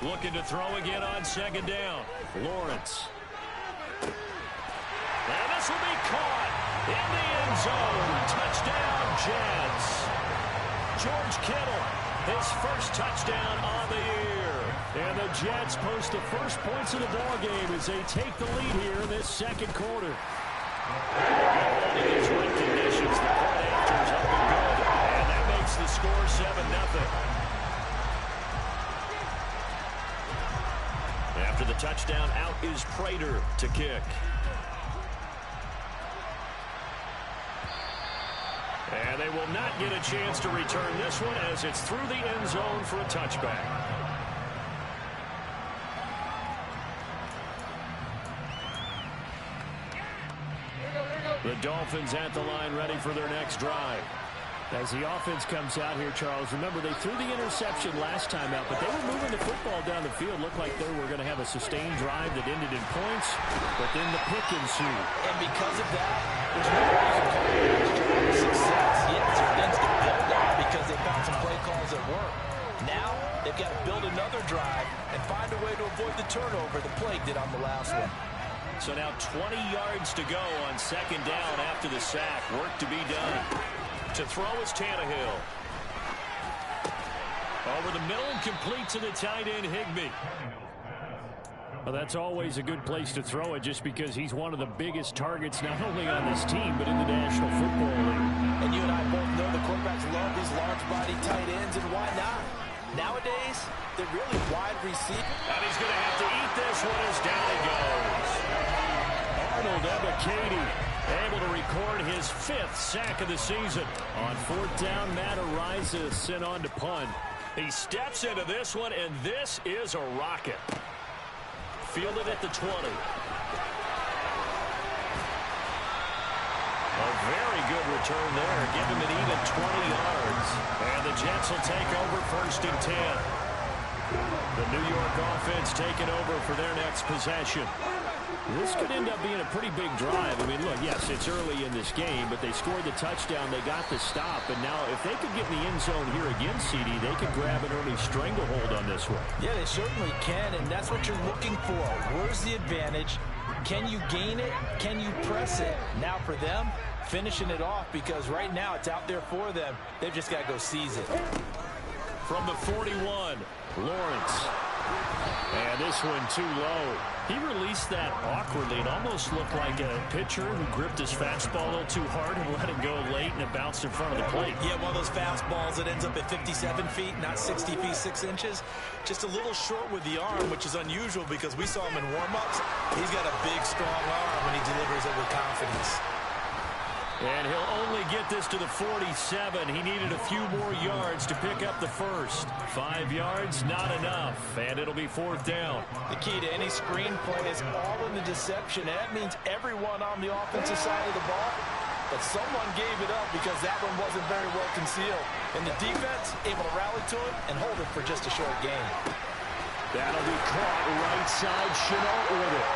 Looking to throw again on second down. Lawrence. And this will be caught in the end zone. Touchdown, Jets. George Kittle, his first touchdown on the year. And the Jets post the first points of the ball game as they take the lead here in this second quarter. In these right conditions, the point after is up and good. And that makes the score 7-0. After the touchdown, out is Prater to kick. And they will not get a chance to return this one as it's through the end zone for a touchback. The Dolphins at the line ready for their next drive. As the offense comes out here, Charles, remember they threw the interception last time out, but they were moving the football down the field. Looked like they were going to have a sustained drive that ended in points, but then the pick ensued. And because of that, there's no way you can call it a drive of success. Yes, there's things to build on because they found some play calls that work. Now they've got to build another drive and find a way to avoid the turnover the Plague did on the last one. So now 20 yards to go on second down after the sack. Work to be done. To throw is Tannehill. Over the middle and complete to the tight end, Higbee. Well, that's always a good place to throw it just because he's one of the biggest targets not only on this team but in the National Football League. And you and I both know the quarterbacks love these large-body tight ends, and why not? Nowadays, they're really wide receivers. And he's going to have to eat this one as down he goes. Arnold Ebiketie able to record his 5th sack of the season. On 4th down, Matt Araiza sent on to punt. He steps into this one, and this is a rocket. Fielded at the 20. A very good return there. Give him an even 20 yards. And the Jets will take over 1st and 10. The New York offense taking over for their next possession. This could end up being a pretty big drive. I mean, look, yes, it's early in this game, but they scored the touchdown. They got the stop. And now if they could get in the end zone here again, CD, they could grab an early stranglehold on this one. Yeah, they certainly can, and that's what you're looking for. Where's the advantage? Can you gain it? Can you press it? Now for them, finishing it off because right now it's out there for them. They've just got to go seize it. From the 41, Lawrence. And this one too low. He released that awkwardly. It almost looked like a pitcher who gripped his fastball a little too hard and let it go late, and it bounced in front of the plate. Yeah, one of those fastballs that ends up at 57 feet, not 60 feet, 6 inches. Just a little short with the arm, which is unusual because we saw him in warm-ups. He's got a big, strong arm when he delivers it with confidence. And he'll only get this to the 47. He needed a few more yards to pick up the first. 5 yards, not enough. And it'll be 4th down. The key to any screen play is all in the deception. And that means everyone on the offensive side of the ball. But someone gave it up because that one wasn't very well concealed. And the defense able to rally to it and hold it for just a short gain. That'll be caught right side. Shenault with it.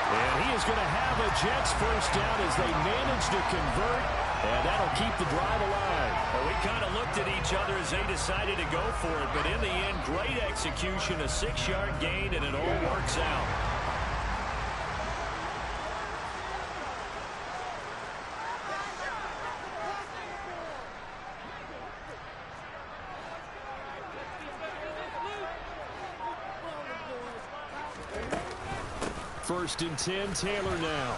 And he is going to have a Jets first down as they manage to convert, and that'll keep the drive alive. Well, we kind of looked at each other as they decided to go for it, but in the end, great execution, a 6-yard gain, and it all works out. First and 10, Taylor now.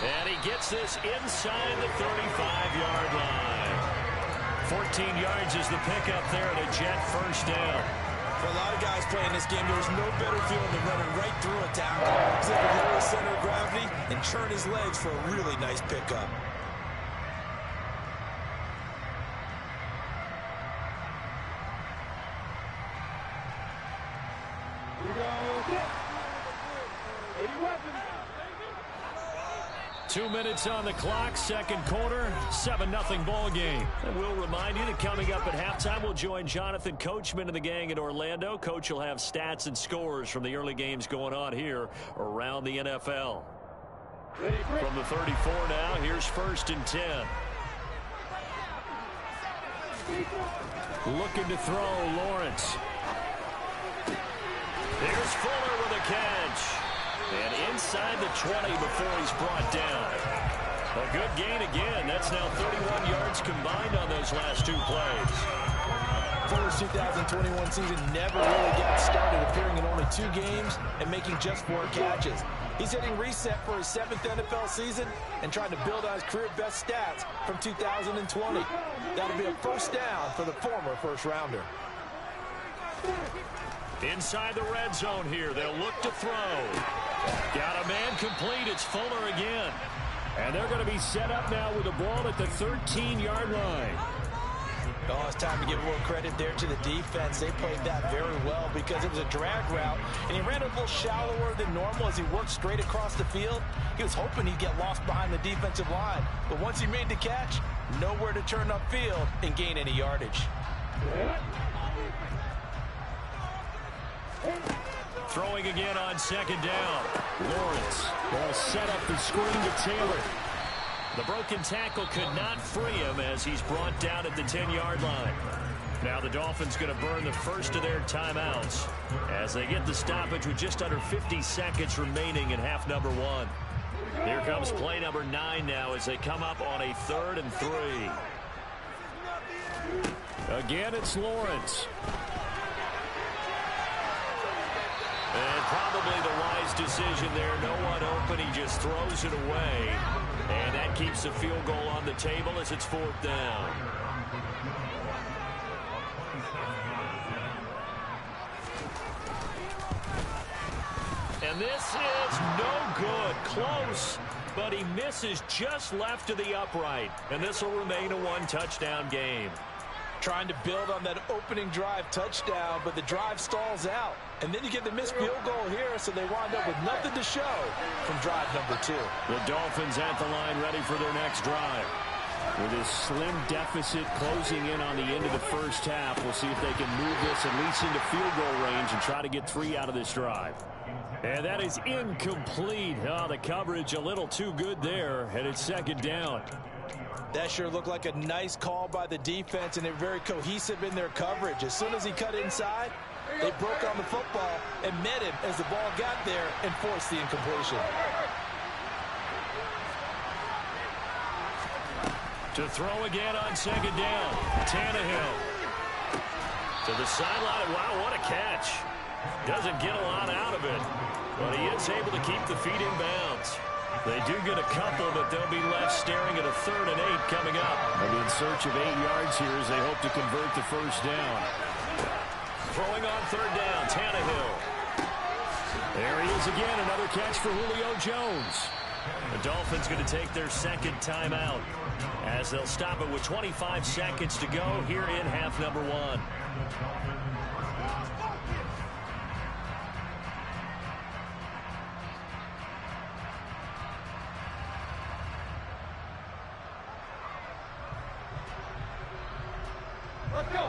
And he gets this inside the 35-yard line. 14 yards is the pickup there at a Jet first down. For a lot of guys playing this game, there's no better feeling than running right through a tackle. He's able to lower his center of gravity and churn his legs for a really nice pickup. Here we go. 2 minutes on the clock, second quarter, 7-0 ball game. And we'll remind you that coming up at halftime, we'll join Jonathan Coachman and the gang in Orlando. Coach will have stats and scores from the early games going on here around the NFL. From the 34 now, here's first and 10. Looking to throw, Lawrence. Here's Fuller with a catch. And inside the 20 before he's brought down. A good gain again. That's now 31 yards combined on those last two plays. Fuller's 2021 season never really got started, appearing in only 2 games and making just 4 catches. He's hitting reset for his 7th NFL season and trying to build on his career best stats from 2020. That'll be a first down for the former first-rounder. Inside the red zone here, they'll look to throw. Got a man complete. It's Fuller again. And they're going to be set up now with the ball at the 13-yard line. Oh, it's time to give a little credit there to the defense. They played that very well because it was a drag route, and he ran a little shallower than normal as he worked straight across the field. He was hoping he'd get lost behind the defensive line, but once he made the catch, nowhere to turn upfield and gain any yardage. Throwing again on second down. Lawrence will set up the screen to Taylor. The broken tackle could not free him as he's brought down at the 10-yard line. Now the Dolphins going to burn the first of their timeouts as they get the stoppage with just under 50 seconds remaining in half number 1. Here comes play number 9 now as they come up on a 3rd and 3. Again, it's Lawrence. And probably the wise decision there. No one open. He just throws it away. And that keeps the field goal on the table as it's 4th down. And this is no good. Close, but he misses just left of the upright. And this will remain a 1-touchdown game. Trying to build on that opening drive touchdown, but the drive stalls out. And then you get the missed field goal here, so they wind up with nothing to show from drive number 2. The Dolphins at the line ready for their next drive. With his slim deficit closing in on the end of the first half, we'll see if they can move this at least into field goal range and try to get 3 out of this drive. And that is incomplete. Oh, the coverage a little too good there, and it's 2nd down. That sure looked like a nice call by the defense, and they're very cohesive in their coverage. As soon as he cut inside, they broke on the football and met him as the ball got there and forced the incompletion. To throw again on 2nd down. Tannehill. To the sideline. Wow, what a catch. Doesn't get a lot out of it, but he is able to keep the feet in bounds. They do get a couple, but they'll be left staring at a 3rd and 8 coming up. They'll be in search of 8 yards here as they hope to convert the first down. Throwing on 3rd down, Tannehill. There he is again, another catch for Julio Jones. The Dolphins going to take their 2nd timeout as they'll stop it with 25 seconds to go here in half number 1. Let's go.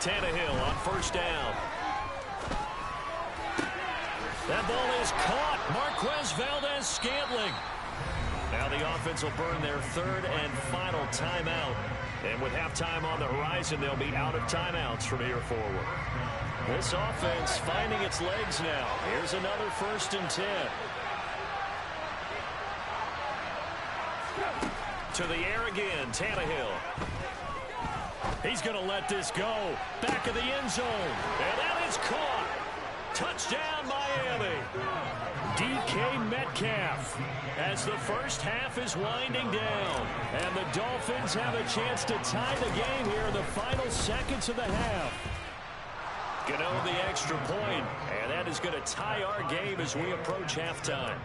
Tannehill on 1st down. That ball is caught. Marquez Valdes-Scantling. Now the offense will burn their 3rd and final timeout. And with halftime on the horizon, they'll be out of timeouts from here forward. This offense finding its legs now. Here's another 1st and 10. To the air again, Tannehill. He's going to let this go. Back of the end zone. And that is caught. Touchdown, Miami. DK Metcalf as the first half is winding down. And the Dolphins have a chance to tie the game here in the final seconds of the half. Gonna own the extra point, and that is going to tie our game as we approach halftime.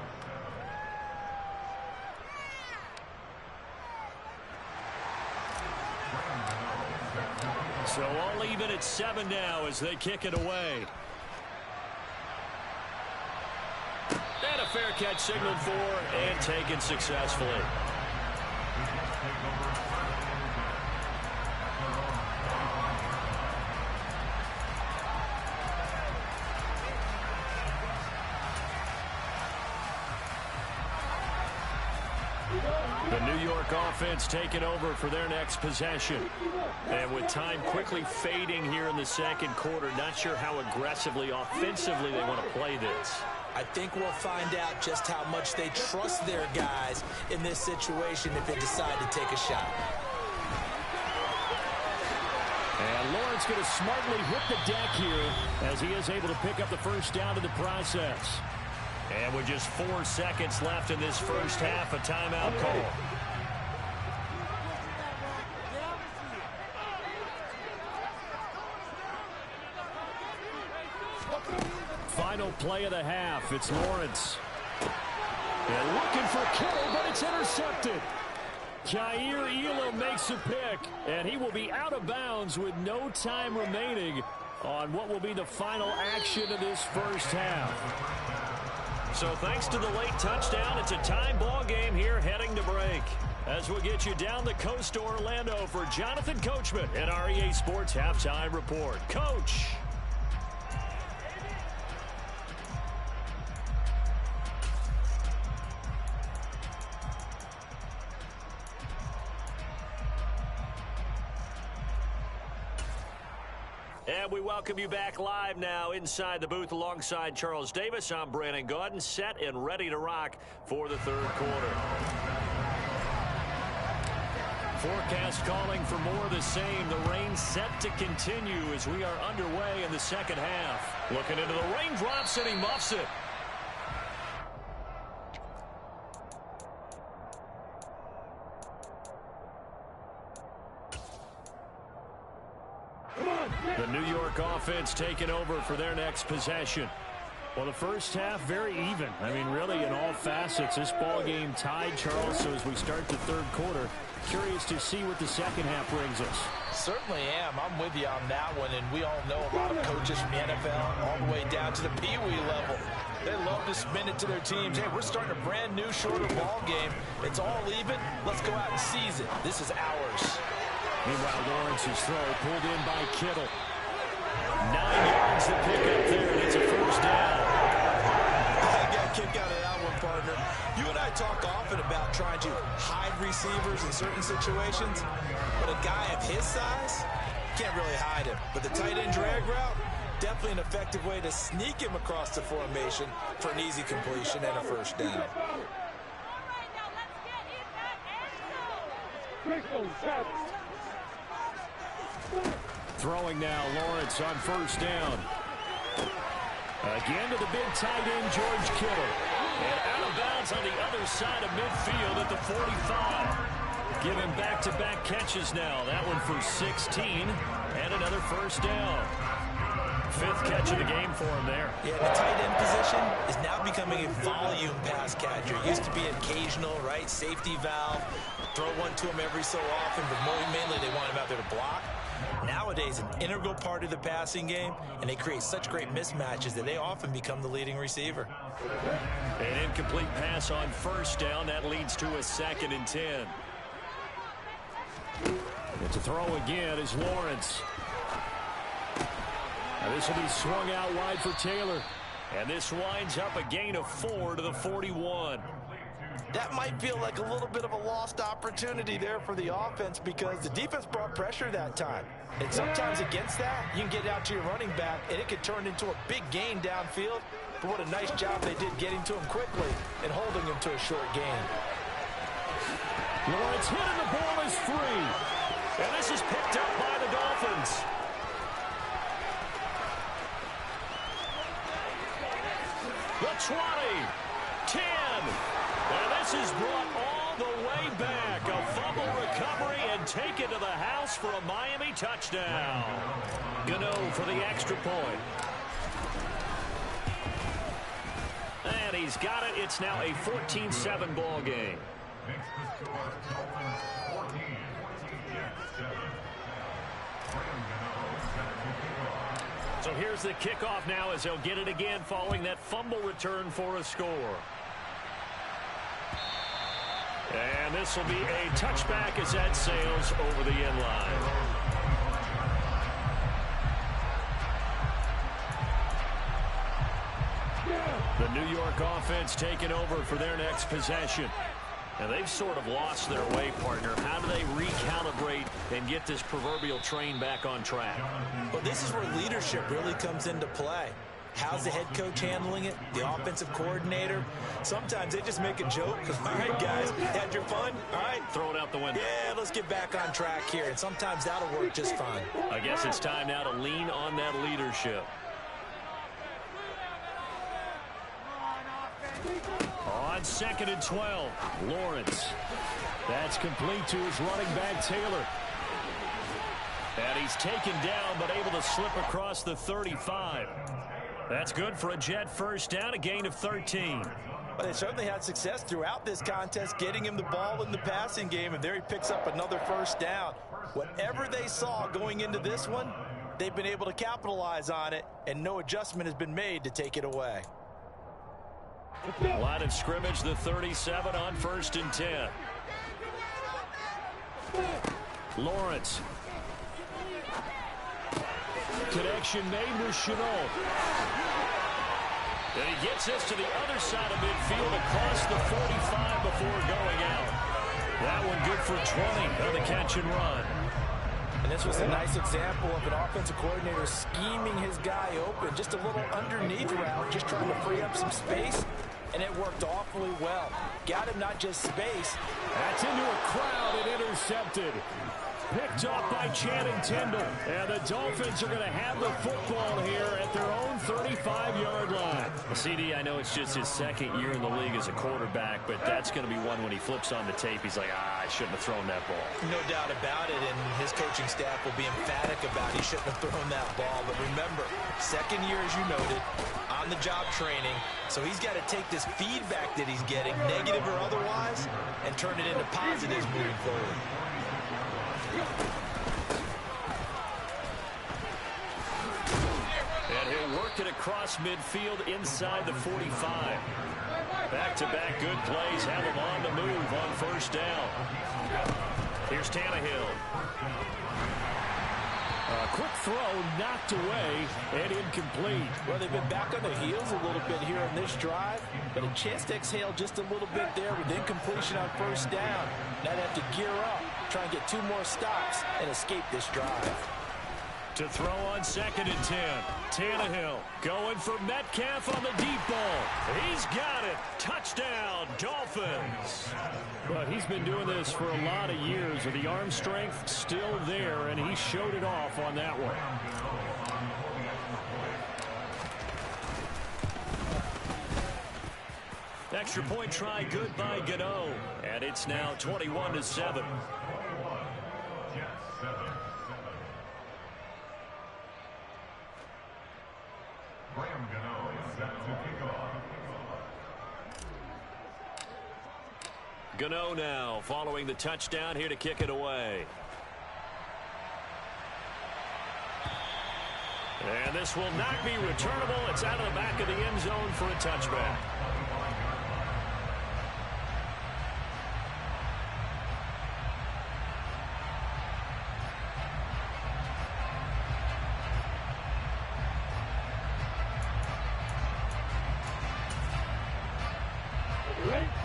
So all even at 7 now as they kick it away. And a fair catch signaled for and taken successfully. The New York offense taking over for their next possession. And with time quickly fading here in the second quarter, not sure how aggressively, offensively they want to play this. I think we'll find out just how much they trust their guys in this situation if they decide to take a shot. And Lawrence going to smartly hit the deck here as he is able to pick up the first down in the process. And with just 4 seconds left in this first half, a timeout call. Final play of the half. It's Lawrence. And looking for Kittle, but it's intercepted. Jair Elam makes a pick, and he will be out of bounds with no time remaining on what will be the final action of this first half. So thanks to the late touchdown, it's a tie ball game here heading to break. As we'll get you down the coast to Orlando for Jonathan Coachman and REA Sports Halftime Report. Coach. And we welcome you back live now inside the booth alongside Charles Davis. I'm Brandon Gaudin, set and ready to rock for the third quarter. Forecast calling for more of the same. The rain set to continue as we are underway in the second half. Looking into the raindrops, and he muffs it. The New York offense taking over for their next possession. Well, the first half, very even. I mean, really, in all facets, this ball game tied, Charles. So as we start the third quarter, curious to see what the second half brings us. Certainly am. I'm with you on that one, and we all know a lot of coaches from the NFL all the way down to the Pee-wee level. They love to spin it to their teams. Hey, we're starting a brand new, shorter ball game. It's all even. Let's go out and seize it. This is ours. Meanwhile, Lawrence's throw pulled in by Kittle. 9 yards to pick up there, and it's a first down. I got a kick out of that one, partner. You and I talk often about trying to hide receivers in certain situations, but a guy of his size can't really hide him. But the tight end drag route, definitely an effective way to sneak him across the formation for an easy completion and a first down. Throwing now, Lawrence on first down. Again to the big tight end, George Kittle. And out of bounds on the other side of midfield at the 45. Giving back-to-back catches now. That one for 16 and another first down. 5th catch of the game for him there. Yeah, the tight end position is now becoming a volume pass catcher. It used to be occasional, right? Safety valve. Throw one to him every so often, but mainly they want him out there to block. Nowadays, an integral part of the passing game, and they create such great mismatches that they often become the leading receiver. An incomplete pass on first down. That leads to a 2nd and 10. And to throw again is Lawrence. Now this will be swung out wide for Taylor. And this winds up a gain of 4 to the 41. That might feel like a little bit of a lost opportunity there for the offense because the defense brought pressure that time. And sometimes against that, you can get out to your running back, and it could turn into a big gain downfield. But what a nice job they did getting to him quickly and holding him to a short gain. Lawrence hit and the ball is free. And this is picked up by the Dolphins. The 20, 10. And this is brought all the way back. A fumble recovery and taken to the house for a Miami touchdown. Gano for the extra point. And he's got it. It's now a 14-7 ball game. So here's the kickoff now as they'll get it again following that fumble return for a score. And this will be a touchback as that sails over the end line. The New York offense taking over for their next possession. And they've sort of lost their way, partner. How do they recalibrate and get this proverbial train back on track? Well, this is where leadership really comes into play. How's the head coach handling it? The offensive coordinator? Sometimes they just make a joke. All right, guys, had your fun? All right. Throw it out the window. Yeah, let's get back on track here. And sometimes that'll work just fine. I guess it's time now to lean on that leadership. On 2nd and 12, Lawrence. That's complete to his running back, Taylor. And he's taken down, but able to slip across the 35. That's good for a Jet first down, a gain of 13. But they certainly had success throughout this contest, getting him the ball in the passing game, and there he picks up another first down. Whatever they saw going into this one, they've been able to capitalize on it, and no adjustment has been made to take it away. Line of scrimmage, the 37 on 1st and 10. Lawrence. Connection made with Shenault. And he gets this to the other side of midfield across the 45 before going out. That one good for 20 on the catch and run. And this was a nice example of an offensive coordinator scheming his guy open. Just a little underneath route, just trying to free up some space. And it worked awfully well. Got him not just space. That's into a crowd and intercepted. Picked off by Channing Tindall. And the Dolphins are going to have the football here at their own 35-yard line. CD, I know it's just his second year in the league as a quarterback, but that's going to be one when he flips on the tape. He's like, I shouldn't have thrown that ball. No doubt about it, and his coaching staff will be emphatic about he shouldn't have thrown that ball. But remember, second year, as you noted, on-the-job training. So he's got to take this feedback that he's getting, negative or otherwise, and turn it into positives moving forward. And he'll work it across midfield inside the 45. Back-to-back good plays have him on the move on first down. Here's Tannehill. A quick throw knocked away and incomplete. Well, they've been back on their heels a little bit here in this drive, but a chance to exhale just a little bit there with incompletion on first down. Now they have to gear up, try and get 2 more stops and escape this drive. To throw on 2nd and 10. Tannehill going for Metcalf on the deep ball. He's got it. Touchdown, Dolphins. But he's been doing this for a lot of years, with the arm strength still there, and he showed it off on that one. Extra point try good by Gano. And it's now 21-7. Gano now following the touchdown here to kick it away. And this will not be returnable. It's out of the back of the end zone for a touchback.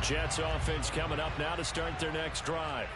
Jets offense coming up now to start their next drive.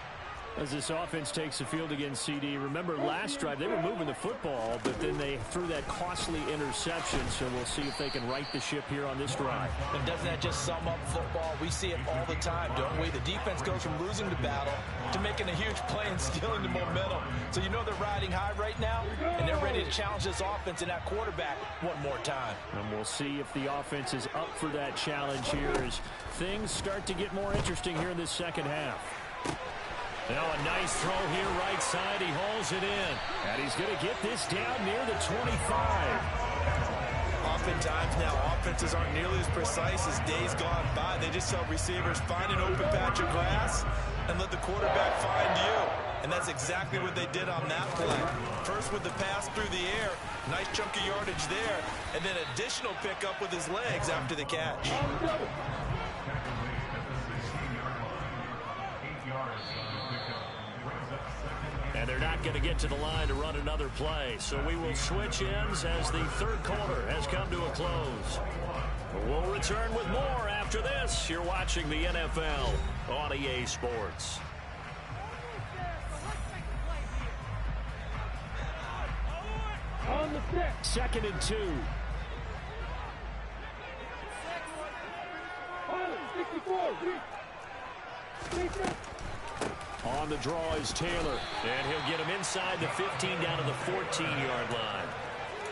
As this offense takes the field against CD, remember last drive they were moving the football, but then they threw that costly interception, so we'll see if they can right the ship here on this drive. And doesn't that just sum up football? We see it all the time, don't we? The defense goes from losing the battle to making a huge play and stealing the momentum. So you know they're riding high right now, and they're ready to challenge this offense and that quarterback one more time. And we'll see if the offense is up for that challenge here as things start to get more interesting here in this second half. Now a nice throw here right side. He hauls it in. And he's going to get this down near the 25. Oftentimes now offenses aren't nearly as precise as days gone by. They just tell receivers, find an open patch of grass and let the quarterback find you. And that's exactly what they did on that play. First with the pass through the air. Nice chunk of yardage there. And then additional pickup with his legs after the catch. And they're not going to get to the line to run another play. So we will switch ends as the third quarter has come to a close. We'll return with more after this. You're watching the NFL on EA Sports. On the stick. 2nd and 2. 64. On the draw is Taylor, and he'll get him inside the 15 down to the 14-yard line.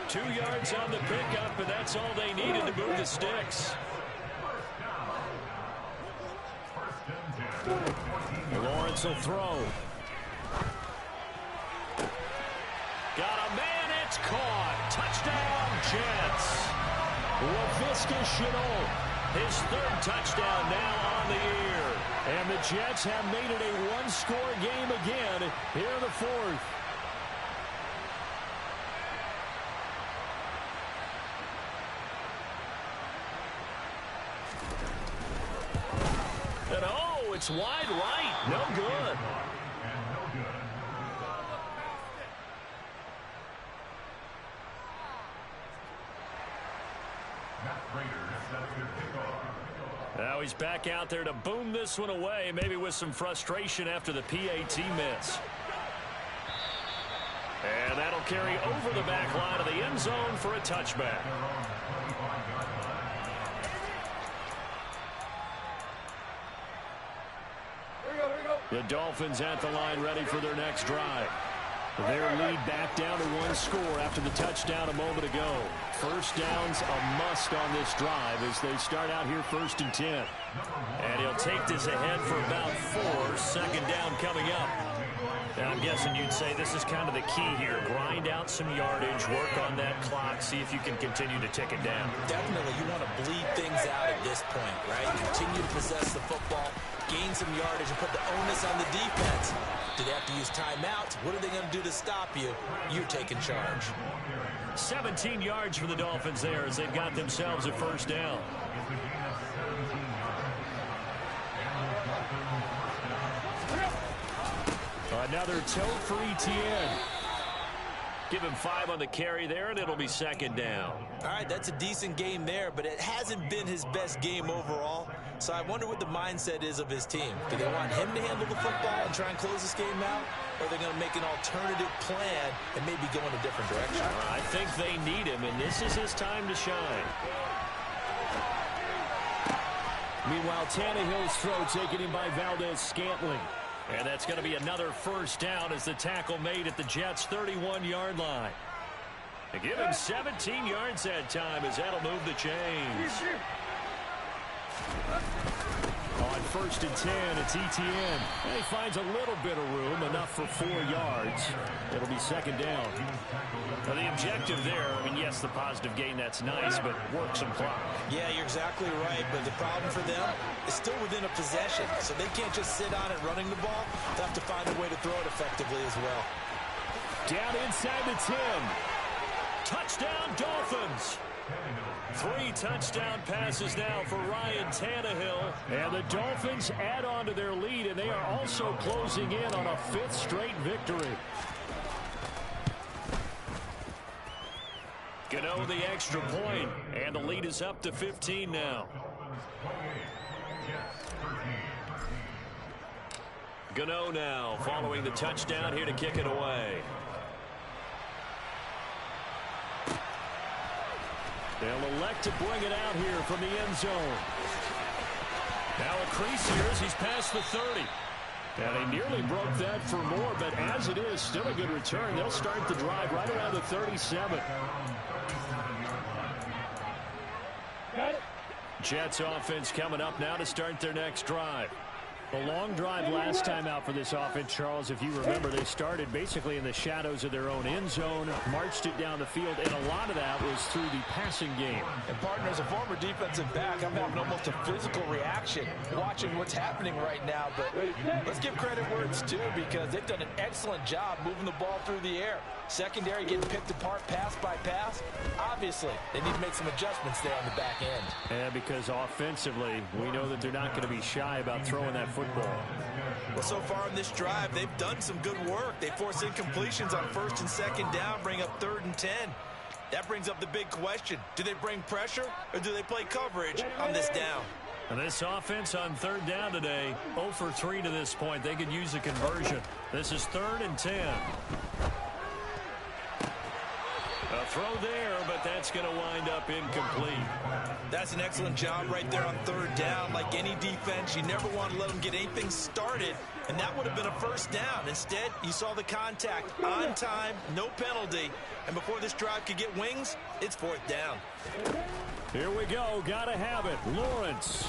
2 yards on the pickup, and that's all they needed to move the sticks. Lawrence will throw. Got a man, it's caught. Touchdown, Jets. Laviska Shenault, his 3rd touchdown now on the year. And the Jets have made it a one-score game again here in the 4th. And oh, it's wide right. No good. Now he's back out there to boom this one away, maybe with some frustration after the PAT miss. And that'll carry over the back line of the end zone for a touchback. The Dolphins at the line ready for their next drive. Their lead back down to 1 score after the touchdown a moment ago. First down's a must on this drive as they start out here 1st and 10. And he'll take this ahead for about 4. 2nd down coming up. Now I'm guessing you'd say this is kind of the key here. Grind out some yardage, work on that clock, see if you can continue to tick it down. Definitely, you want to bleed things out at this point, right? Continue to possess the football, gain some yardage, and put the onus on the defense. Do they have to use timeouts? What are they going to do to stop you? You're taking charge. 17 yards for the Dolphins there as they've got themselves a 1st down. Another tote for Etienne. Give him 5 on the carry there, and it'll be 2nd down. All right, that's a decent game there, but it hasn't been his best game overall. So I wonder what the mindset is of his team. Do they want him to handle the football and try and close this game out? Or are they going to make an alternative plan and maybe go in a different direction? I think they need him, and this is his time to shine. Meanwhile, Tannehill's throw taken in by Valdez-Scantling. And that's going to be another 1st down as the tackle made at the Jets' 31-yard line. They give him 17 yards that time as that'll move the chains. On 1st and 10, it's Etienne. And he finds a little bit of room, enough for 4 yards. It'll be 2nd down. Now the objective there, I mean, yes, the positive gain, that's nice, but work some clock. Yeah, you're exactly right, but the problem for them is still within a possession, so they can't just sit on it running the ball. They'll have to find a way to throw it effectively as well. Down inside the 10. Touchdown, Dolphins. 3 touchdown passes now for Ryan Tannehill. And the Dolphins add on to their lead, and they are also closing in on a 5th straight victory. Gano the extra point, and the lead is up to 15 now. Gano now following the touchdown here to kick it away. They'll elect to bring it out here from the end zone. Now a crease here as he's past the 30. And they nearly broke that for more, but as it is, still a good return. They'll start the drive right around the 37. Jets offense coming up now to start their next drive. The long drive last time out for this offense, Charles, if you remember, they started basically in the shadows of their own end zone, marched it down the field, and a lot of that was through the passing game. And, partner, as a former defensive back, I'm having almost a physical reaction watching what's happening right now. But let's give credit where it's due because they've done an excellent job moving the ball through the air. Secondary getting picked apart pass by pass. Obviously, they need to make some adjustments there on the back end. And because offensively, we know that they're not going to be shy about throwing that football. Well, so far on this drive, they've done some good work. They force incompletions on 1st and 2nd down, bring up 3rd and 10. That brings up the big question. Do they bring pressure or do they play coverage on this down? And this offense on third down today, 0 for 3 to this point. They could use a conversion. This is 3rd and 10. A throw there, but that's going to wind up incomplete. That's an excellent job right there on third down. Like any defense, you never want to let them get anything started, and that would have been a first down. Instead, you saw the contact on time, no penalty, and before this drive could get wings, it's 4th down. Here we go. Got to have it. Lawrence.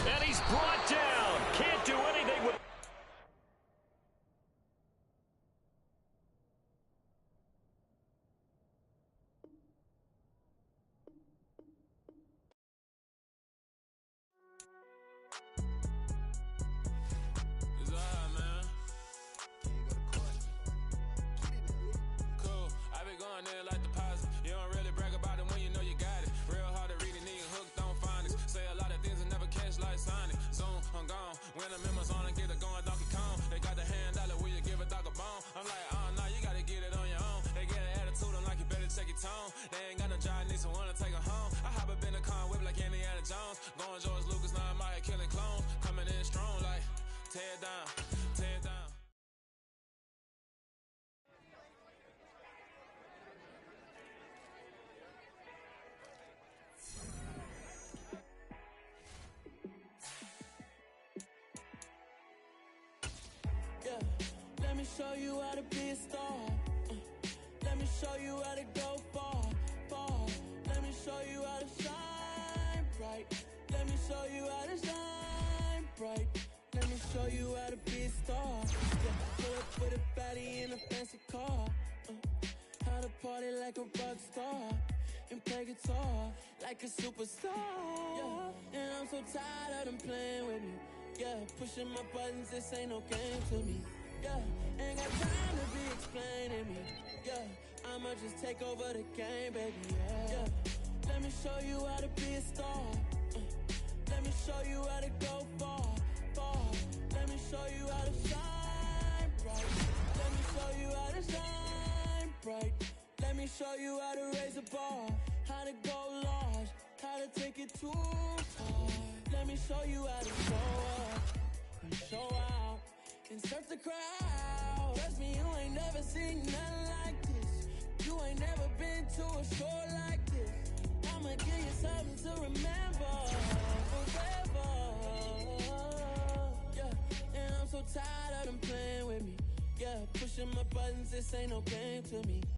And he's brought down. Can't do anything with... When I'm in my zone and get it going Donkey Kong. They got the hand dollar, will you give a dog a bone? I'm like, oh, no, you gotta get it on your own. They get an attitude, I'm like, you better check your tone. They ain't got no job, need someone to take her home. I hop up in a car, whip like Indiana Jones. Going George Lucas, now I'm out here killing clones. Coming in strong like, tear it down, tear it down. Yeah, let me show you how to be a star. Let me show you how to go far, far. Let me show you how to shine bright. Let me show you how to shine bright. Let me show you how to be a star. Yeah, pull up with a baddie in a fancy car. How to party like a rock star and play guitar like a superstar. Yeah, and I'm so tired of them playing with me. Yeah, pushing my buttons, this ain't no game to me. Yeah, ain't got time to be explaining me. Yeah, I'ma just take over the game, baby. Yeah, let me show you how to be a star. Let me show you how to go far, far. Let me show you how to shine bright. Let me show you how to shine bright. Let me show you how to raise a bar, how to go large, how to take it too far. Let me show you how to show up and show out and surf the crowd. Trust me, you ain't never seen nothing like this. You ain't never been to a show like this. I'ma give you something to remember forever. Yeah, and I'm so tired of them playing with me. Yeah, pushing my buttons, this ain't no game to me.